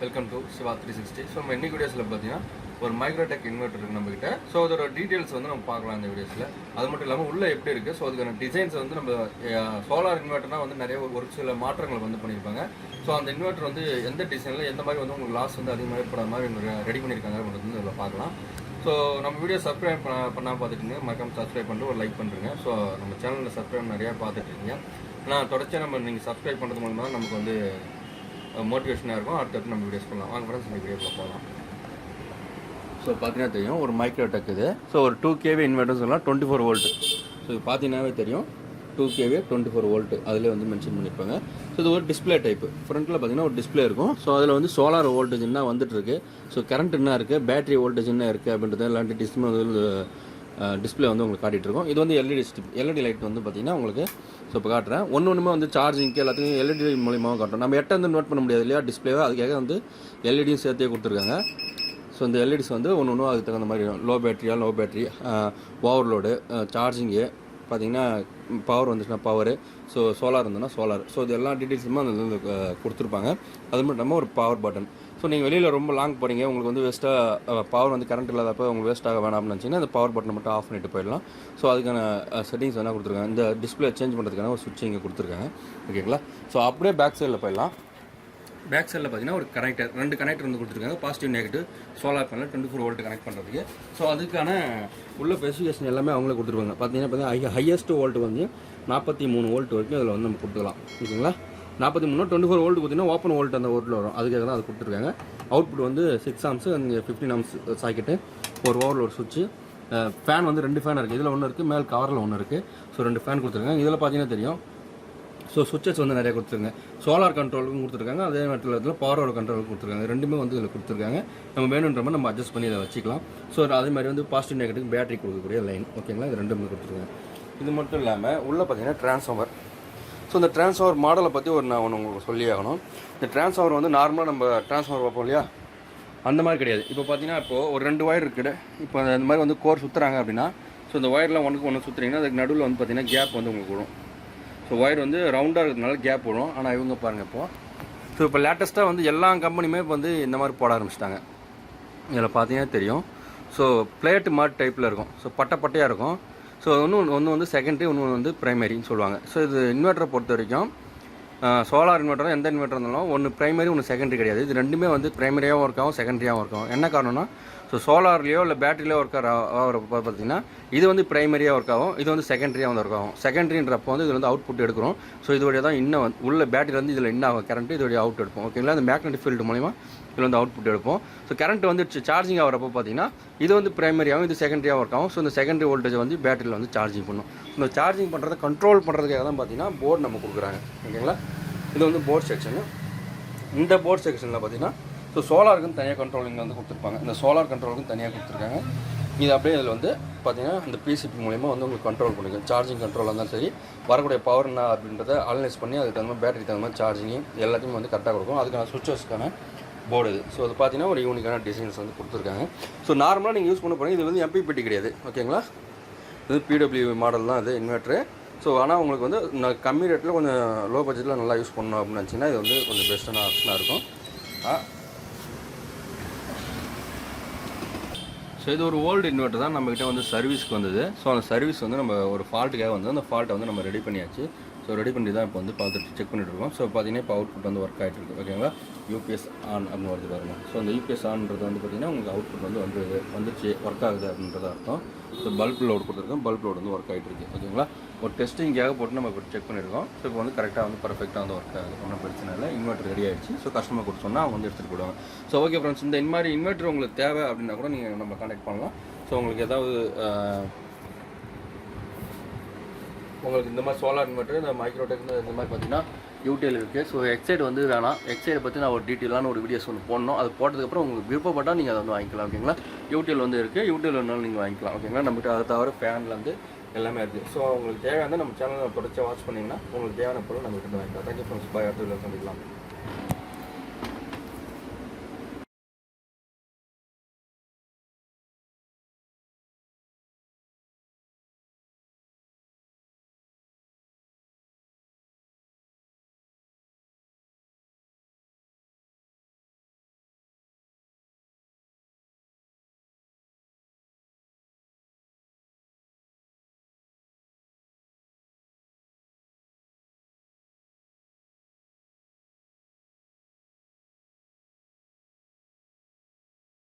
Welcome to Siva 360. So நம்ம இன்னைக்கு வீடியோஸில் பார்த்தீங்கன்னா ஒரு மைக்ரோடெக் இன்வெர்டர் இருக்குது நம்மகிட்ட. ஸோ அதோட டீட்டெயில்ஸ் வந்து நம்ம பார்க்கலாம் இந்த வீடியோஸில். அது மட்டும் இல்லாமல் உள்ளே எப்படி இருக்குது, ஸோ அதுக்கான டிசைன்ஸ் வந்து நம்ம சோலார் இன்வெர்டர்னால் வந்து நிறைய ஒரு சில மாற்றங்கள் வந்து பண்ணியிருப்பாங்க. ஸோ அந்த இன்வெர்டர் வந்து எந்த டிசைனில் எந்த மாதிரி வந்து உங்களுக்கு லாஸ் வந்து அதிகமாக ஏற்படாத மாதிரி ரெடி பண்ணியிருக்காங்க வந்து இதில் பார்க்கலாம். ஸோ நம்ம வீடியோ சப்ஸ்கிரைப் பண்ணாமல் பார்த்துட்டுங்க, மறக்காம சப்ஸ்கிரைப் பண்ணிட்டு ஒரு லைக் பண்ணுறேங்க. ஸோ நம்ம சேனலில் சப்ஸ்கிரைப் நிறையா பார்த்துட்ருக்கீங்க. ஆனால் தொடர்ச்சியாக நம்ம நீங்கள் சப்ஸ்கிரைப் பண்ணுறது மூலமாக நமக்கு வந்து மோட்டிவேஷனாக இருக்கும். அடுத்தடுத்து நம்ம வீடியோஸ் பண்ணலாம். வாங்க ஃப்ரெண்ட்ஸ், இந்த வீடியோவில் போகலாம். ஸோ பார்த்தீங்கன்னா தெரியும் ஒரு மைக்ரோடெக் இது. ஸோ ஒரு 2 kV இன்வெர்டர் சொல்லலாம், 24 வோல்ட். ஸோ இது பார்த்தீங்கன்னாவே தெரியும் 2 kV 24 வோல்ட் அதில் வந்து மென்ஷன் பண்ணியிருப்பாங்க. ஸோ இது ஒரு டிஸ்பிளே டைப்பு. ஃப்ரண்ட்டில் பார்த்தீங்கன்னா ஒரு டிஸ்பிளே இருக்கும். ஸோ அதில் வந்து சோலார் வோல்டேஜ் என்ன வந்துட்டுருக்கு, ஸோ கரண்ட் என்ன இருக்குது, பேட்டரி வோல்டேஜ் என்ன இருக்குது அப்படின்றது இல்லாட்டி டிஸ்பிளே வந்து உங்களுக்கு காட்டிகிட்டு இருக்கும். இது வந்து எல்இடி லைட் வந்து பார்த்தீங்கன்னா உங்களுக்கு ஸோ இப்போ காட்டுறேன். ஒன்றுமே வந்து சார்ஜிங்க்கு எல்லாத்துக்கும் எல்இடி மூலியமாக காட்டும். நம்ம வந்து நோட் பண்ண முடியாது இல்லையா டிஸ்பிளேவை, அதுக்காக வந்து எல்இடியும் சேர்த்தே கொடுத்துருக்காங்க. ஸோ இந்த எல்இடிஸ் வந்து ஒன்று அதுக்கு தகுந்த மாதிரி லோ பேட்டரி, ஓவர்லோடு, சார்ஜிங்கு பார்த்தீங்கன்னா பவர் வந்துச்சுன்னா பவரு, ஸோ சோலார் இருந்ததுன்னா சோலார். ஸோ இது எல்லா டீட்டெயில்ஸுமே அந்த கொடுத்துருப்பாங்க. அது மட்டும் இல்லாமல் ஒரு பவர் பட்டன். ஸோ நீங்கள் வெளியில் ரொம்ப லாங் போகிறீங்க, உங்களுக்கு வந்து வேஸ்ட்டாக பவர் வந்து கரண்ட் இல்லாதப்போ உங்களுக்கு வேஸ்ட்டாக வேணாம் அப்படின்னு நினச்சிங்கன்னா அந்த பவர் பட்டனை மட்டும் ஆஃப் பண்ணிட்டு போயிடலாம். ஸோ அதுக்கான செட்டிங்ஸ் வேணால் கொடுத்துருக்காங்க. இந்த டிஸ்பிளே சேஞ்ச் பண்ணுறதுக்கான ஒரு சுவிட்ச் இங்கே கொடுத்துருக்காங்க. ஓகேங்களா? ஸோ அப்படியே பேக் சைடில் போயிடலாம். பேக் சைடில் பார்த்தீங்கன்னா ஒரு கனெக்டர், 2 கனெக்டர் வந்து கொடுத்துருக்காங்க. Positive negative solar panel 24 volt connect பண்ணுறதுக்கு. ஸோ அதுக்கான உள்ள ஸ்பெசிஃபிகேஷன் எல்லாமே அவங்களே கொடுத்துருவாங்க. பார்த்தீங்கன்னா ஹையஸ்ட் வோல்ட் வந்து 43 வோல்ட் வரைக்கும் அதில் வந்து நம்ம கொடுத்துக்கலாம். ஓகேங்களா? 43 24 வோல்ட் கொடுத்தீங்கன்னா ஓப்பன் வோல்ட் அந்த வோல்ட்டில் வரும். அதுக்காக தான் அது கொடுத்துருக்காங்க. அவுட்புட் வந்து 6 ஆம்ஸ் அண்ட் 15 ஆம்ஸ் சாக்கெட்டு, ஒரு ஓவரில் ஒரு சுவிட்சு, ஃபேன் வந்து 2 ஃபேன் இருக்குது. இதில் ஒன்று இருக்குது, மேல் கவரில் ஒன்று இருக்குது. ஸோ 2 ஃபேன் கொடுத்துருக்காங்க. இதில் பார்த்தீங்கன்னா தெரியும் ஸோ சுவிட்சஸ் வந்து நிறைய கொடுத்துருங்க. சோலார் கண்ட்ரோலுக்கும் கொடுத்துருக்காங்க, அதே நேரத்தில் பவர் கண்ட்ரோலுக்கும் கொடுத்துருக்காங்க. ரெண்டுமே வந்து இதில் கொடுத்துருக்காங்க. நம்ம வேணுன்ற மாதிரி நம்ம அட்ஜஸ்ட் பண்ணி இதை வச்சுக்கலாம். ஸோ அதே மாதிரி வந்து பாசிட்டிவ் நெகட்டிவ் பேட்டரி கொடுக்கக்கூடிய லைன். ஓகேங்களா? இது ரெண்டுமே கொடுத்துருக்காங்க. இது மட்டும் இல்லாமல் உள்ளே பார்த்தீங்கன்னா ட்ரான்ஸ்ஃபார்மர். ஸோ இந்த ட்ரான்ஸ்ஃபார்மர் மாடலை பற்றி நான் ஒன்று உங்களுக்கு சொல்லி ஆகணும். இந்த ட்ரான்ஸ்ஃபார்மர் வந்து நார்மலாக நம்ம ட்ரான்ஸ்ஃபார்மர் பார்ப்போம் இல்லையா, அந்த மாதிரி கிடையாது. இப்போ பார்த்தீங்கன்னா இப்போது ஒரு 2 ஒயர் இருக்குது. இப்போ அந்த மாதிரி வந்து கோர் சுற்றுறாங்க அப்படின்னா, ஸோ இந்த ஒயர்லாம் ஒன்று சுற்றுறீங்கன்னா அதுக்கு நடுவில் வந்து பார்த்தீங்கன்னா கேப் வந்து உங்களுக்கு விடும். ஸோ ஒயர் வந்து ரவுண்டாக இருக்கிறதுனால கேப் விடும். ஆனால் இவங்க பாருங்கள் இப்போ லேட்டஸ்ட்டாக வந்து எல்லா கம்பெனியுமே இப்போ வந்து இந்த மாதிரி போட ஆரம்பிச்சிட்டாங்க. இதில் பார்த்தீங்கன்னா தெரியும். ஸோ பிளேட்டு மாதிரி டைப்பில் இருக்கும். ஸோ பட்டையாக இருக்கும். ஸோ ஒன்று வந்து செகண்டரி, ஒன்று வந்து ப்ரைமரின்னு சொல்லுவாங்க. ஸோ இது இன்வெர்ட்டரை பொறுத்த வரைக்கும் சோலார் இன்வெர்ட்டரும் எந்த இன்வெர்ட்டர் இருந்தாலும் ஒன்று ப்ரைமரி, ஒன்று செகண்டரி கிடையாது. இது ரெண்டுமே வந்து ப்ரைமரியாகவும் ஒர்க் ஆகும், செகண்டரியாகவும் ஒர்க் ஆகும். என்ன காரணம்னா, ஸோ சோலார்லேயோ இல்லை பேட்டரியிலையோ ஒர்க் ஆகிறப்ப பார்த்தீங்கன்னா இது வந்து ப்ரைமரியாக ஒர்க் ஆகும், இது வந்து செகண்டரியாக வந்து ஒர்க் ஆகும். செகண்டரின்றப்போ வந்து இது வந்து அவுட்புட் எடுக்கிறோம். ஸோ இதோடைய தான் இன்னும் வந்து உள்ள பேட்டரி வந்து இதில் என்ன ஆகும் கரண்ட், இதோடைய அவுட் எடுப்போம். ஓகேங்களா? இந்த மேக்னெட்டிக் ஃபீல்டு மூலிமா இதில் வந்து அவுட்புட் எடுப்போம். ஸோ கரண்ட் வந்து சார்ஜிங் ஆகிறப்போ பார்த்தீங்கன்னா இது வந்து ப்ரைமரியாகவும் இது செகண்டரியாக ஒர்க் ஆகும். ஸோ இந்த செகண்டரி வோல்டேஜ் வந்து பேட்டரியில் வந்து சார்ஜிங் பண்ணும். இந்த சார்ஜிங் பண்ணுறதை கண்ட்ரோல் பண்ணுறதுக்காக தான் பார்த்தீங்கன்னா போர்டு நம்ம கொடுக்குறாங்க. ஓகேங்களா? இது வந்து போர்ட் செக்ஷனு. இந்த போர்ட் செக்ஷனில் பார்த்தீங்கன்னா ஸோ சோலாருக்குன்னு தனியாக கண்ட்ரோலிங் வந்து கொடுத்துருப்பாங்க. இந்த சோலார் கண்ட்ரோலுக்கும் தனியாக கொடுத்துருக்காங்க. இது அப்படியே இதில் வந்து பார்த்தீங்கன்னா இந்த பிசிபி மூலிமா வந்து உங்களுக்கு கண்ட்ரோல் பண்ணிக்கும். சார்ஜிங் கண்ட்ரோலாக இருந்தாலும் சரி, வரக்கூடிய பவர் என்ன அப்படின்றத அனலைஸ் பண்ணி அதுக்கு தகுந்த மாதிரி பேட்டரி தகுந்த மாதிரி சார்ஜிங் எல்லாத்தையும் வந்து கரெக்டாக கொடுக்கும். அதுக்கான சுவிட்சஸ்க்கான போர்டு இது. ஸோ அது பார்த்தீங்கன்னா ஒரு யூனிக்கான டிசைன்ஸ் வந்து கொடுத்துருக்காங்க. ஸோ நார்மலாக நீங்கள் யூஸ் பண்ண போகிறீங்க. இது வந்து எம்பிபிடி கிடையாது. ஓகேங்களா? இது பிடபிள்யூ மாடல் தான் இது இன்வெர்ட்ரு. ஸோ ஆனால் உங்களுக்கு வந்து கம்மி ரேட்டில் கொஞ்சம் லோ பட்ஜெட்டில் நல்லா யூஸ் பண்ணணும் அப்படின்னு நினச்சிங்கன்னா இது வந்து கொஞ்சம் பெஸ்ட்டான ஆப்ஷனாக இருக்கும். ஸோ இது ஒரு ஓல்டு இன்வெர்ட்டர் தான் நம்மக்கிட்ட வந்து சர்வீஸ்க்கு வந்தது. ஸோ அந்த சர்வீஸ் வந்து நம்ம ஒரு ஃபால்ட்டுக்காக வந்து அந்த ஃபால்ட்டை வந்து நம்ம ரெடி பண்ணியாச்சு. ஸோ ரெடி பண்ணி தான் இப்போ வந்து பார்த்துட்டு செக் பண்ணிட்டு இருக்கோம். ஸோ பார்த்தீங்கன்னா இப்போ அவுட்புட் வந்து ஒர்க் ஆகிட்டு இருக்குது. ஓகேங்களா? யூபிஎஸ் ஆன் அப்படின்னு வருது பாருங்க. ஸோ அந்த யூபிஎஸ் ஆன்றது வந்து பார்த்தீங்கன்னா உங்களுக்கு அவுட்புட் வந்து வந்துச்சு ஒர்க் ஆகுது அப்படின்றத அர்த்தம். ஸோ பல்ப் லோடு கொடுத்துருக்கோம். பல்ப் லோடு வந்து ஒர்க் ஆகிட்டு இருக்குது. ஓகேங்களா? ஒரு டெஸ்டிங்காக போட்டு நம்ம இப்போ செக் பண்ணியிருக்கோம். ஸோ இப்போ வந்து கரெக்டாக வந்து பர்ஃபெக்டாக வந்து ஒர்க் ஆகுது. ஒன்றும் பிரச்சனை இல்லை. இன்வெர்ட்டர் ரெடி ஆகிடுச்சு. ஸோ கஸ்டமர் கொடுத்து சொன்னால் அவங்க வந்து எடுத்துகிட்டு போடுவாங்க. ஸோ ஓகே ஃப்ரெண்ட்ஸ், இந்த மாதிரி இன்வெர்ட்டர் உங்களுக்கு தேவை அப்படின்னா கூட நீங்கள் நம்ம கான்டாக்ட் பண்ணலாம். ஸோ உங்களுக்கு ஏதாவது உங்களுக்கு இந்த மாதிரி சோலார் இன்வெர்ட்டர், இந்த மைக்ரோடெக் இந்த மாதிரி பார்த்தீங்கன்னா யூடிஎல் இருக்குது. ஸோ எக்ஸைட் வந்து வேணாம். எக்ஸைடை பற்றி நான் ஒரு டீட்டெயிலான ஒரு வீடியோஸ் ஒன்று போடணும். அது போட்டதுக்கப்புறம் உங்களுக்கு விருப்பப்பட்டால் நீங்கள் அதை வந்து வாங்கிக்கலாம். ஓகேங்களா? யூடிஎல் வந்து இருக்குது. யூடிஎல் வேணாலும் நீங்கள் வாங்கிக்கலாம். ஓகேங்களா? நம்மகிட்ட அதை தவிர ஃபேன்லேருந்து எல்லாமே இருக்குது. ஸோ உங்களுக்கு தேவையான நம்ம சேனலை தொடர்ச்சியாக வாட்ச் பண்ணிங்கன்னா உங்களுக்கு தேவையான பொருள் நம்மகிட்ட வாங்கிக்கலாம். Thank you friends. பாய். அடுத்த வீடியோவில் சந்திக்கலாம்.